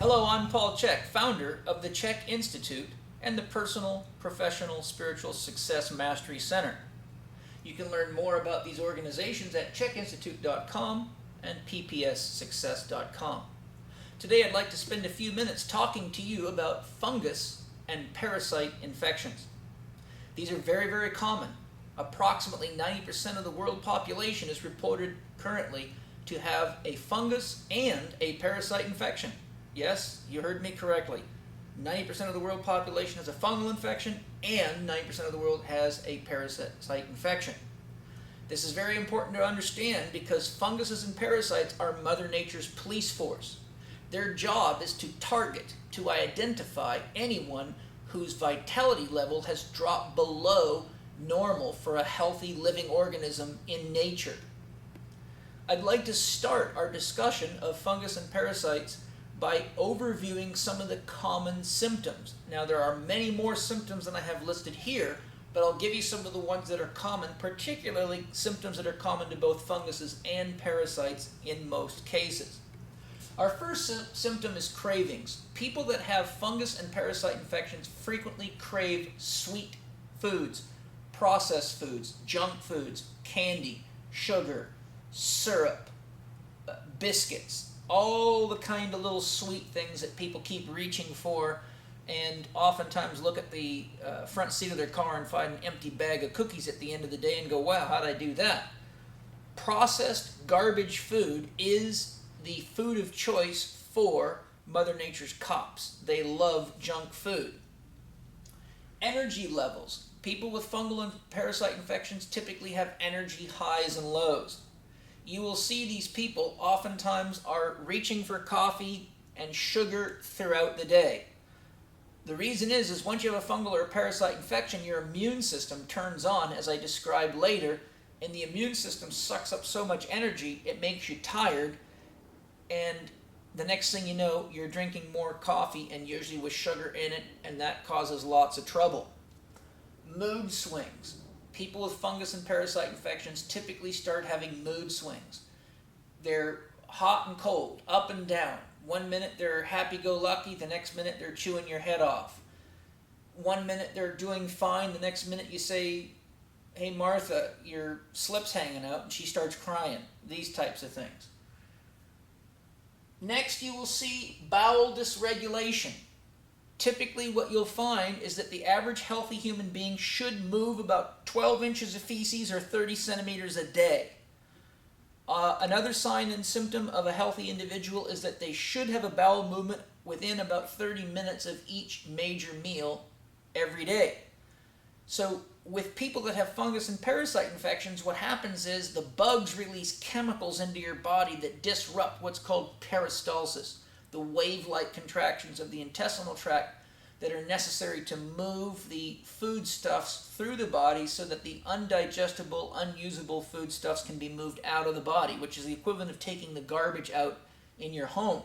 Hello, I'm Paul Chek, founder of the Chek Institute and the Personal, Professional, Spiritual Success Mastery Center. You can learn more about these organizations at chekinstitute.com and ppssuccess.com. Today I'd like to spend a few minutes talking to you about fungus and parasite infections. These are very, very common. Approximately 90% of the world population is reported currently to have a fungus and a parasite infection. Yes, you heard me correctly. 90% of the world population has a fungal infection and 90% of the world has a parasite infection. This is very important to understand because funguses and parasites are Mother Nature's police force. Their job is to target, to identify anyone whose vitality level has dropped below normal for a healthy living organism in nature. I'd like to start our discussion of fungus and parasites by overviewing some of the common symptoms. Now, there are many more symptoms than I have listed here, but I'll give you some of the ones that are common, particularly symptoms that are common to both funguses and parasites in most cases. Our first symptom is cravings. People that have fungus and parasite infections frequently crave sweet foods, processed foods, junk foods, candy, sugar, syrup, biscuits, all the kind of little sweet things that people keep reaching for and oftentimes look at the front seat of their car and find an empty bag of cookies at the end of the day and go, wow, how did I do that? Processed garbage food is the food of choice for Mother Nature's cops. They love junk food. Energy levels. People with fungal and parasite infections typically have energy highs and lows. You will see these people oftentimes are reaching for coffee and sugar throughout the day. The reason is once you have a fungal or a parasite infection, your immune system turns on, as I described later, and the immune system sucks up so much energy, it makes you tired, and the next thing you know, you're drinking more coffee and usually with sugar in it, and that causes lots of trouble. Mood swings. People with fungus and parasite infections typically start having mood swings. They're hot and cold, up and down. One minute they're happy-go-lucky, the next minute they're chewing your head off. One minute they're doing fine, the next minute you say, hey Martha, your slip's hanging out, and she starts crying. These types of things. Next you will see bowel dysregulation. Typically what you'll find is that the average healthy human being should move about 12 inches of feces or 30 centimeters a day. Another sign and symptom of a healthy individual is that they should have a bowel movement within about 30 minutes of each major meal every day. So with people that have fungus and parasite infections, what happens is the bugs release chemicals into your body that disrupt what's called peristalsis, the wave-like contractions of the intestinal tract that are necessary to move the foodstuffs through the body so that the undigestible, unusable foodstuffs can be moved out of the body, which is the equivalent of taking the garbage out in your home.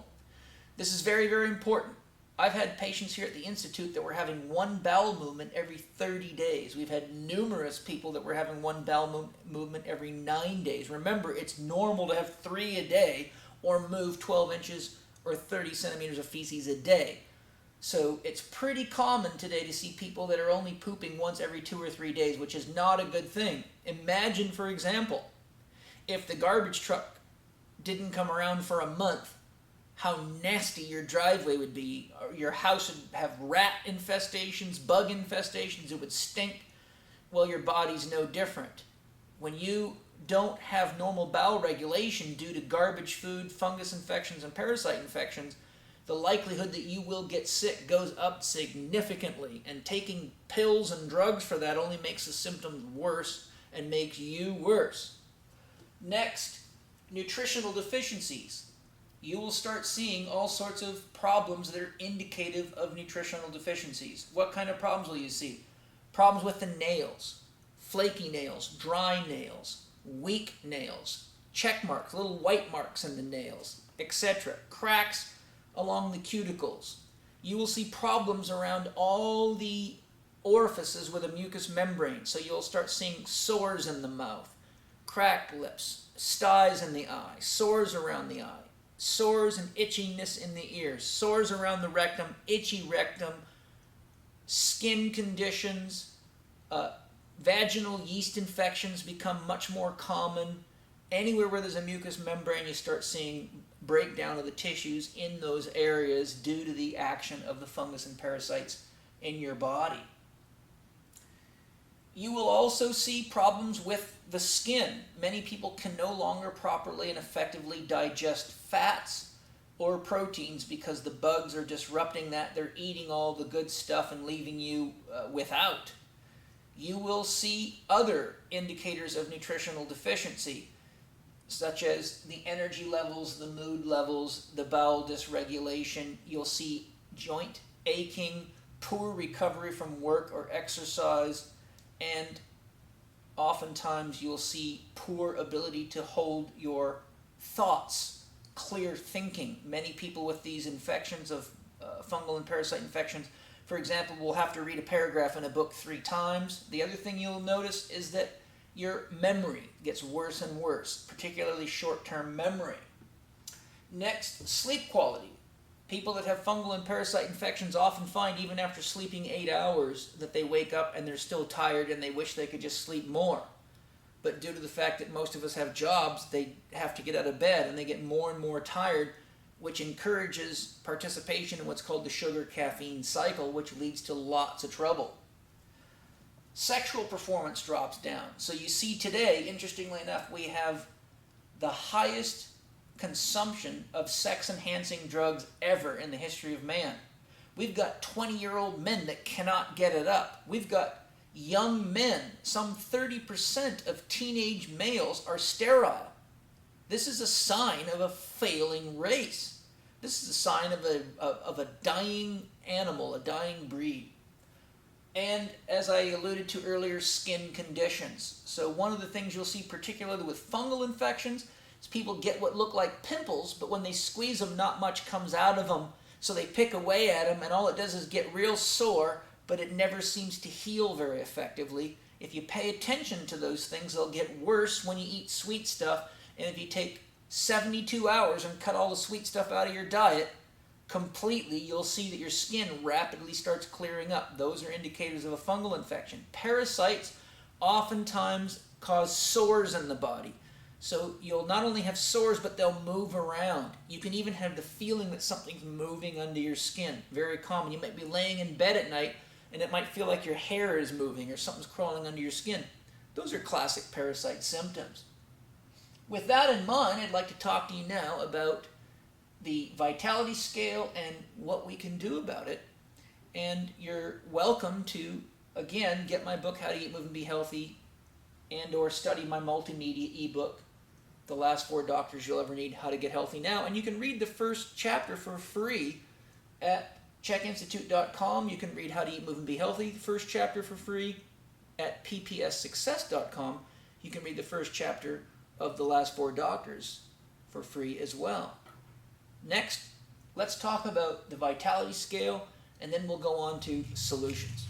This is very, very important. I've had patients here at the Institute that were having one bowel movement every 30 days. We've had numerous people that were having one bowel movement every 9 days. Remember, it's normal to have 3 a day or move 12 inches or 30 centimeters of feces a day. So it's pretty common today to see people that are only pooping once every 2 or 3 days, which is not a good thing. Imagine, for example, if the garbage truck didn't come around for a month, how nasty your driveway would be. Your house would have rat infestations, bug infestations, it would stink. Well, your body's no different. When you don't have normal bowel regulation due to garbage food, fungus infections, and parasite infections, the likelihood that you will get sick goes up significantly, and taking pills and drugs for that only makes the symptoms worse and makes you worse. Next, nutritional deficiencies. You will start seeing all sorts of problems that are indicative of nutritional deficiencies. What kind of problems will you see? Problems with the nails, flaky nails, dry nails, weak nails, check marks, little white marks in the nails, etc. Cracks along the cuticles. You will see problems around all the orifices with a mucous membrane. So you'll start seeing sores in the mouth, cracked lips, styes in the eye, sores around the eye. sores and itchiness in the ears, sores around the rectum, itchy rectum, skin conditions, vaginal yeast infections become much more common. Anywhere where there's a mucous membrane, you start seeing breakdown of the tissues in those areas due to the action of the fungus and parasites in your body. You will also see problems with the skin. Many people can no longer properly and effectively digest fats or proteins because the bugs are disrupting that. They're eating all the good stuff and leaving you without. You will see other indicators of nutritional deficiency, such as the energy levels, the mood levels, the bowel dysregulation. You'll see joint aching, poor recovery from work or exercise, and oftentimes you'll see poor ability to hold your thoughts, clear thinking. Many people with these infections of fungal and parasite infections, for example, will have to read a paragraph in a book 3 times. The other thing you'll notice is that your memory gets worse and worse, particularly short-term memory. Next, sleep quality. People that have fungal and parasite infections often find, even after sleeping 8 hours, that they wake up and they're still tired and they wish they could just sleep more. But due to the fact that most of us have jobs, they have to get out of bed and they get more and more tired, which encourages participation in what's called the sugar-caffeine cycle, which leads to lots of trouble. Sexual performance drops down. So you see today, interestingly enough, we have the highest consumption of sex-enhancing drugs ever in the history of man. We've got 20-year-old men that cannot get it up. We've got young men, some 30% of teenage males are sterile. This is a sign of a failing race. This is a sign of a dying animal, a dying breed. And as I alluded to earlier, skin conditions. So one of the things you'll see particularly with fungal infections is people get what look like pimples, but when they squeeze them, not much comes out of them. So they pick away at them, and all it does is get real sore, but it never seems to heal very effectively. If you pay attention to those things, they'll get worse when you eat sweet stuff. And if you take 72 hours and cut all the sweet stuff out of your diet completely, you'll see that your skin rapidly starts clearing up. Those are indicators of a fungal infection. Parasites oftentimes cause sores in the body. So you'll not only have sores, but they'll move around. You can even have the feeling that something's moving under your skin. Very common. You might be laying in bed at night and it might feel like your hair is moving or something's crawling under your skin. Those are classic parasite symptoms. With that in mind, I'd like to talk to you now about the vitality scale and what we can do about it. And you're welcome to, again, get my book, How to Eat, Move, and Be Healthy, and or study my multimedia ebook, The Last 4 Doctors You'll Ever Need, How to Get Healthy Now. And you can read the first chapter for free at checkinstitute.com. You can read How to Eat, Move, and Be Healthy, the first chapter for free at ppssuccess.com. You can read the first chapter of The Last 4 Doctors for free as well. Next, let's talk about the vitality scale, and then we'll go on to solutions.